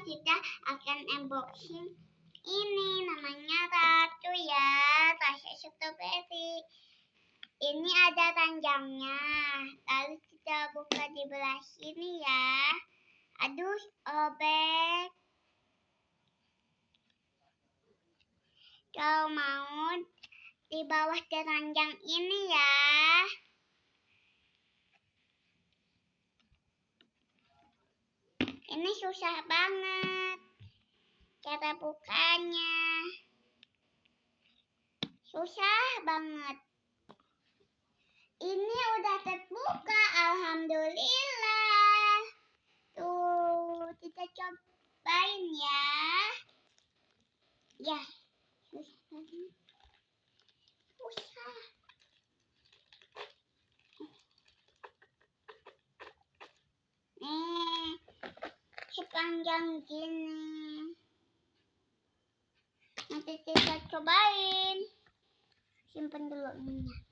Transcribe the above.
kita akan unboxing ini, namanya Ratu ya, rasa stroberi. Ini ada ranjangnya, lalu kita buka di belah sini ya. Aduh, sobek. Kalau mau di bawah keranjang ini ya. Ini susah banget cara bukanya. Susah banget. Ini udah terbuka, alhamdulillah. Tuh, kita cobain ya. Ya, susah banget. Susah. Nih, sepanjang gini. Nanti kita cobain. Simpen dulu ininya.